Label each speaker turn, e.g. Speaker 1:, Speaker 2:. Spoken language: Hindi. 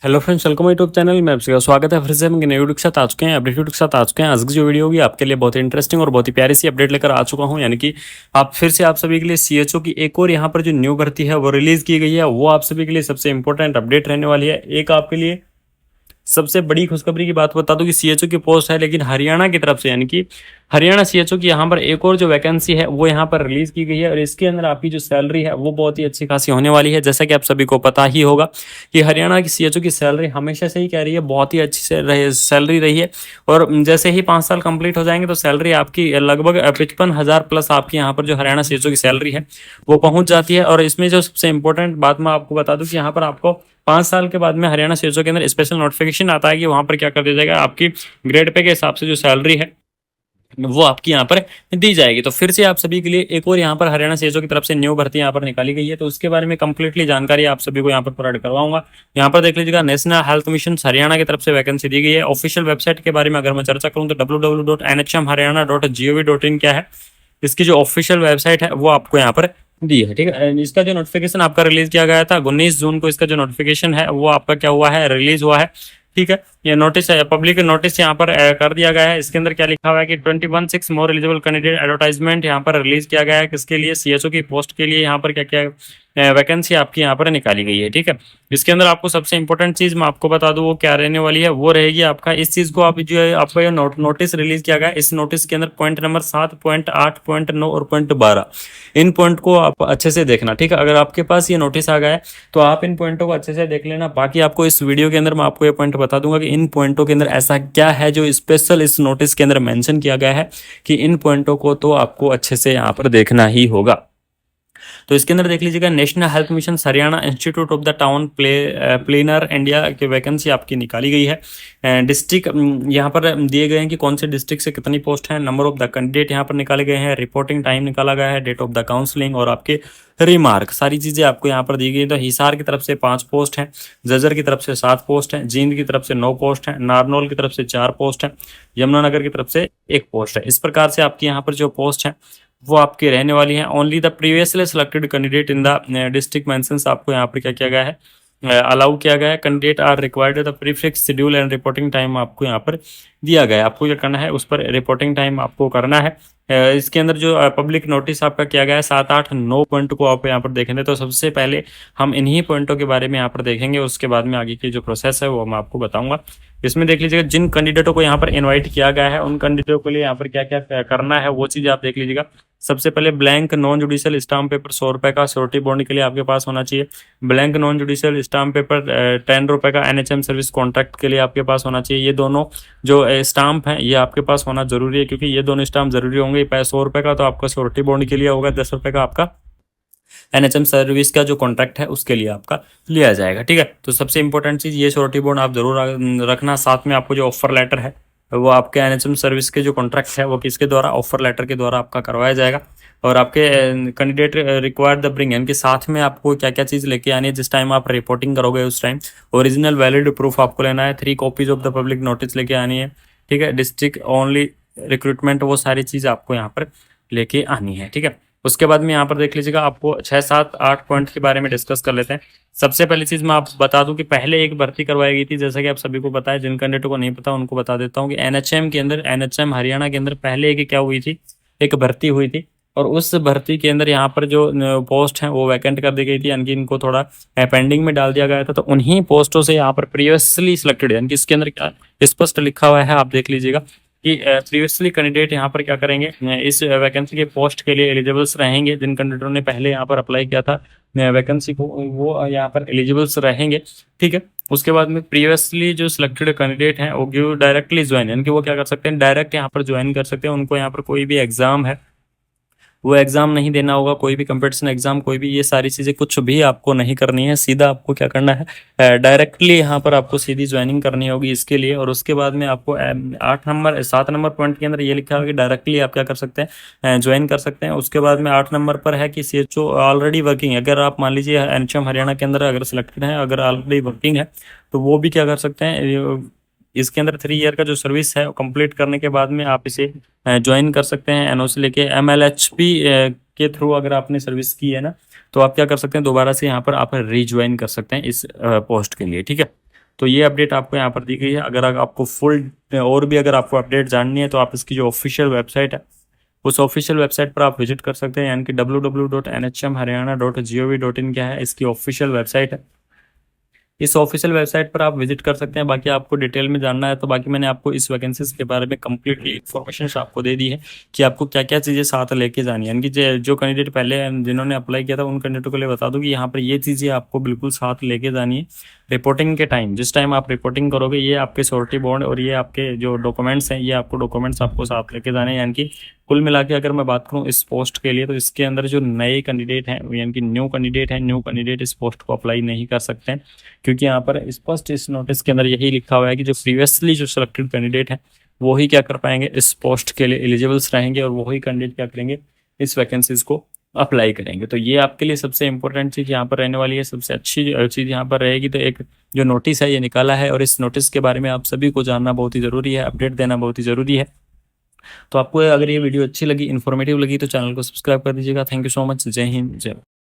Speaker 1: Hello friends, welcome my YouTube channel में आपका स्वागत है। फिर से हम एक नई वीडियो के साथ आ चुके हैं, अपडेट वीडियो के साथ आ चुके हैं। आज की जो वीडियो होगी आपके लिए बहुत ही इंटरेस्टिंग और बहुत ही प्यारी सी अपडेट लेकर आ चुका हूं। यानी कि आप फिर से आप सभी के लिए सीएचओ की एक और यहां पर जो न्यू भर्ती है वो रिलीज की गई है। वो आप सभी के लिए सबसे इंपॉर्टेंट अपडेट रहने वाली है। एक आपके लिए सबसे बड़ी खुशखबरी की बात बता दूं कि सीएचओ की पोस्ट है, लेकिन हरियाणा की तरफ से, यानी कि हरियाणा सीएचओ की यहाँ पर एक और जो वैकेंसी है वो यहाँ पर रिलीज की गई है। और इसके अंदर आपकी जो सैलरी है वो बहुत ही अच्छी खासी होने वाली है। जैसा कि आप सभी को पता ही होगा कि हरियाणा की सीएचओ की सैलरी हमेशा से ही कह रही है बहुत ही अच्छी से सैलरी रही है। और जैसे ही 5 साल कंप्लीट हो जाएंगे तो सैलरी आपकी लगभग 55,000 प्लस आपकी यहाँ पर जो हरियाणा सीएचओ की सैलरी है वो पहुंच जाती है। और इसमें जो सबसे इंपॉर्टेंट बात मैं आपको बता दूं कि यहाँ पर आपको 5 साल के बाद में हरियाणा सीएचओ के अंदर स्पेशल नोटिफिकेशन आता है कि वहां पर क्या कर दिया जाएगा, आपकी ग्रेड पे के हिसाब से जो सैलरी है वो आपकी यहाँ पर दी जाएगी। तो फिर से आप सभी के लिए एक और यहाँ पर हरियाणा सीएचओ की तरफ से न्यू भर्ती यहाँ पर निकाली गई है। तो उसके बारे में कंप्लीटली जानकारी आप सभी को यहाँ पर प्रोवाइड करवाऊंगा। यहाँ पर देख लीजिएगा, नेशनल हेल्थ मिशन हरियाणा की तरफ से वैकेंसी दी गई है। ऑफिशियल वेबसाइट के बारे में अगर मैं चर्चा करूँ तो www.nhmharyana.gov.in क्या है, इसकी जो ऑफिशियल वेबसाइट है वो आपको यहाँ पर दी है। ठीक है, इसका जो नोटिफिकेशन आपका रिलीज किया गया था 19 जून को, इसका जो नोटिफिकेशन है वो आपका क्या हुआ है, रिलीज हुआ है। ठीक है, ये नोटिस है, पब्लिक नोटिस यहाँ पर कर दिया गया है। इसके अंदर क्या लिखा हुआ है कि 21/6 मोर एलिजिबल कैंडिडेट एडवर्टाइजमेंट यहाँ पर रिलीज किया गया है। किसके लिए, सीएचओ की पोस्ट के लिए यहाँ पर क्या क्या वैकेंसी आपकी यहाँ पर निकाली गई है। ठीक है, इसके अंदर आपको सबसे इंपॉर्टेंट चीज मैं आपको बता दूं वो क्या रहने वाली है, वो रहेगी आपका इस चीज को, आप जो है आपका ये नोटिस रिलीज किया गया है, इस नोटिस के अंदर पॉइंट नंबर 7, पॉइंट 8, पॉइंट 9 और पॉइंट 12, इन पॉइंट को आप अच्छे से देखना। ठीक है, अगर आपके पास ये नोटिस आ गया है तो आप इन पॉइंटों को अच्छे से देख लेना। बाकी आपको इस वीडियो के अंदर मैं आपको ये पॉइंट बता दूंगा कि इन पॉइंटों के अंदर ऐसा क्या है जो स्पेशल इस नोटिस के अंदर मेंशन किया गया है कि इन पॉइंटों को तो आपको अच्छे से यहाँ पर देखना ही होगा। तो इसके अंदर देख लीजिएगा, national health mission Haryana institute of the town planar India की वैकेंसी आपकी निकाली गई है। डिस्ट्रिक्ट यहाँ पर दिए गए हैं कि कौन से डिस्ट्रिक्ट से कितनी पोस्ट है, नंबर ऑफ द कैंडिडेट यहाँ पर निकाले गए हैं, रिपोर्टिंग टाइम निकाला गया है, डेट ऑफ द काउंसलिंग और आपके रिमार्क, सारी चीजें आपको यहाँ पर दी गई। तो हिसार की तरफ से 5 पोस्ट है, जजर की तरफ से 7 पोस्ट है, जींद की तरफ से 9 पोस्ट है, नारनौल की तरफ से 4 पोस्ट है, यमुनानगर की तरफ से 1 पोस्ट है। इस प्रकार से आपकी यहाँ पर जो पोस्ट है वो आपके रहने वाली है। Only the previously selected candidate in the district mentions, आपको यहाँ पर क्या किया गया है, अलाउ किया गया है। Candidate are required the prefix schedule and reporting time आपको यहाँ पर दिया गया है। आपको क्या करना है, उस पर रिपोर्टिंग टाइम आपको करना है। इसके अंदर जो पब्लिक नोटिस आपका किया गया है 7, 8, 9 पॉइंट को आप यहाँ पर देखेंगे। तो सबसे पहले हम इन्हीं पॉइंटों के बारे में यहाँ पर देखेंगे, उसके बाद में आगे की जो प्रोसेस है वो मैं आपको बताऊंगा। इसमें देख लीजिएगा, जिन कैंडिडेटों को यहाँ पर इनवाइट किया गया है उन कैंडिडेटों के लिए यहाँ पर क्या क्या करना है वो चीज़ आप देख लीजिएगा। सबसे पहले blank non judicial stamp paper 100 रुपए का श्योरिटी बॉन्ड के लिए आपके पास होना चाहिए। Blank non judicial stamp paper 10 रुपए का एनएचएम सर्विस कॉन्ट्रैक्ट के लिए आपके पास होना चाहिए। ये दोनों जो स्टाम्प हैं ये आपके पास होना जरूरी है, क्योंकि ये दोनों स्टाम्प जरूरी होंगे। 100 रुपए का तो आपका श्योरिटी बॉन्ड के लिए होगा, 10 रुपए का आपका एनएचएम सर्विस का जो कॉन्ट्रैक्ट है उसके लिए आपका लिया जाएगा। ठीक है, तो सबसे इंपॉर्टेंट चीज ये श्योरिटी बॉन्ड आप जरूर रखना। साथ में आपको जो ऑफर लेटर है वो आपके एनएचएम सर्विस के जो कॉन्ट्रैक्ट है वो किसके द्वारा, ऑफर लेटर के द्वारा आपका करवाया जाएगा। और आपके कैंडिडेट रिक्वायर द ब्रिंग, यानी कि साथ में आपको क्या क्या चीज़ लेके आनी है जिस टाइम आप रिपोर्टिंग करोगे उस टाइम। ओरिजिनल वैलिड प्रूफ आपको लेना है, 3 copies of the public notice लेके आनी है। ठीक है, डिस्ट्रिक्ट ओनली रिक्रूटमेंट, वो सारी चीज़ आपको यहाँ पर लेके आनी है। ठीक है, उसके बाद में यहाँ पर देख लीजिएगा, आपको 6, 7, 8 पॉइंट के बारे में डिस्कस कर लेते हैं। सबसे पहली चीज मैं आपको बता दूं कि पहले एक भर्ती करवाई गई थी, जैसा कि आप सभी को पता है। जिन कैंडिडेटों को नहीं पता उनको बता देता हूँ कि एनएचएम के अंदर, एनएचएम हरियाणा के अंदर पहले एक क्या हुई थी, एक भर्ती हुई थी। और उस भर्ती के अंदर यहाँ पर जो पोस्ट है वो वैकेंट कर दी गई थी, यानी कि इनको थोड़ा पेंडिंग में डाल दिया गया था। तो उन्हीं पोस्टों से यहाँ पर प्रीवियसली सिलेक्टेड, यानी कि इसके अंदर क्या स्पष्ट लिखा हुआ है, आप देख लीजिएगा कि प्रीवियसली कैंडिडेट यहाँ पर क्या करेंगे, इस वैकेंसी के पोस्ट के लिए एलिजिबल्स रहेंगे। जिन कैंडिडेटों ने पहले यहाँ पर अप्लाई किया था वैकेंसी को, वो यहाँ पर एलिजिबल्स रहेंगे। ठीक है, उसके बाद में प्रीवियसली जो सिलेक्टेड कैंडिडेट हैं वो डायरेक्टली ज्वाइन, यानी कि वो क्या कर सकते हैं, डायरेक्ट यहाँ पर ज्वाइन कर सकते हैं। उनको यहाँ पर कोई भी एग्जाम है वो एग्जाम नहीं देना होगा, कोई भी कंपटीशन एग्जाम, कोई भी ये सारी चीजें कुछ भी आपको नहीं करनी है। सीधा आपको क्या करना है, डायरेक्टली यहाँ पर आपको सीधी ज्वाइनिंग करनी होगी इसके लिए। और उसके बाद में आपको 7 नंबर पॉइंट के अंदर ये लिखा है कि डायरेक्टली आप क्या कर सकते हैं, ज्वाइन कर सकते हैं। उसके बाद में 8 नंबर पर है कि सीएचओ ऑलरेडी वर्किंग है। अगर आप मान लीजिए एनएचएम हरियाणा के अंदर अगर सिलेक्टेड है, अगर ऑलरेडी वर्किंग है, तो वो भी क्या कर सकते हैं, इसके अंदर 3 ईयर का जो सर्विस है कंप्लीट करने के बाद में आप इसे ज्वाइन कर सकते हैं। एनओसी लेके एमएलएचपी के थ्रू अगर आपने सर्विस की है ना, तो आप क्या कर सकते हैं, दोबारा से यहाँ पर आप रीज्वाइन कर सकते हैं इस पोस्ट के लिए। ठीक है, तो ये अपडेट आपको यहाँ पर दी गई है। अगर आपको फुल और भी अगर आपको अपडेट जाननी है तो आप इसकी जो ऑफिशियल वेबसाइट है उस ऑफिशियल वेबसाइट पर आप विजिट कर सकते हैं, यानी कि www.nhmharyana.gov.in क्या है, इसकी ऑफिशियल वेबसाइट है। इस ऑफिशियल वेबसाइट पर आप विजिट कर सकते हैं। बाकी आपको डिटेल में जानना है तो बाकी मैंने आपको इस वैकेंसीज के बारे में कंप्लीटली इन्फॉर्मेशन आपको दे दी है कि आपको क्या क्या चीज़ें साथ लेके जानी है। यानी कि जो कैंडिडेट पहले जिन्होंने अप्लाई किया था उन कैंडिडेटों के लिए बता दूं कि यहाँ पर ये चीज़ें आपको बिल्कुल साथ लेके जानी है। रिपोर्टिंग के टाइम, जिस टाइम आप रिपोर्टिंग करोगे, ये आपके श्योरिटी बॉन्ड और ये आपके जो डॉक्यूमेंट्स हैं, ये आपको डॉक्यूमेंट्स आपको साथ लेके जाने हैं। यानी कि कुल मिला के अगर मैं बात करूं इस पोस्ट के लिए तो इसके अंदर जो नए कैंडिडेट हैं यानी कि न्यू कैंडिडेट इस पोस्ट को अप्लाई नहीं कर सकते हैं, क्योंकि यहाँ पर स्पष्ट इस नोटिस के अंदर यही लिखा हुआ है कि जो प्रीवियसली जो सिलेक्टेड कैंडिडेट हैं वो ही क्या कर पाएंगे, इस पोस्ट के लिए एलिजिबल्स रहेंगे और वही कैंडिडेट क्या करेंगे, इस वैकेंसीज को अप्लाई करेंगे। तो ये आपके लिए सबसे इंपॉर्टेंट चीज़ यहाँ पर रहने वाली है। सबसे अच्छी चीज़ यहाँ पर रहेगी तो एक जो नोटिस है ये निकाला है और इस नोटिस के बारे में आप सभी को जानना बहुत ही ज़रूरी है, अपडेट देना बहुत ही ज़रूरी है। तो आपको अगर ये वीडियो अच्छी लगी, इन्फॉर्मेटिव लगी तो चैनल को सब्सक्राइब कर दीजिएगा। Thank you so much. जय हिंद, जय